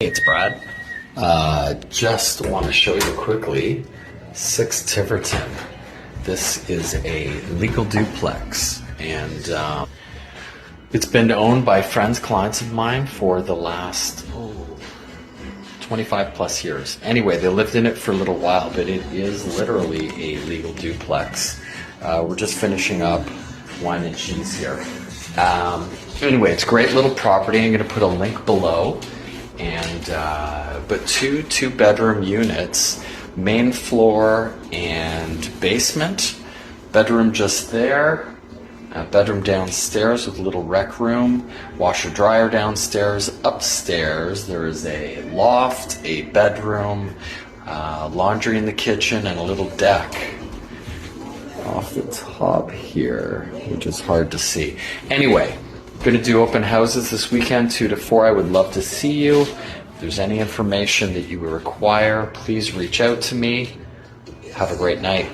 Hey, it's Brad. Just want to show you quickly 6 Tiverton. This is a legal duplex, and it's been owned by friends, clients of mine for the last 25 plus years. Anyway, they lived in it for a little while, but it is literally a legal duplex. We're just finishing up wine and cheese here. Anyway, it's a great little property. I'm going to put a link below. And but two bedroom units, main floor and basement. Bedroom just there, a bedroom downstairs with a little rec room, washer dryer downstairs. Upstairs there is a loft, a bedroom, laundry in the kitchen, and a little deck off the top here, which is hard to see. Anyway, going to do open houses this weekend, 2 to 4. I would love to see you. If there's any information that you require, please reach out to me. Have a great night.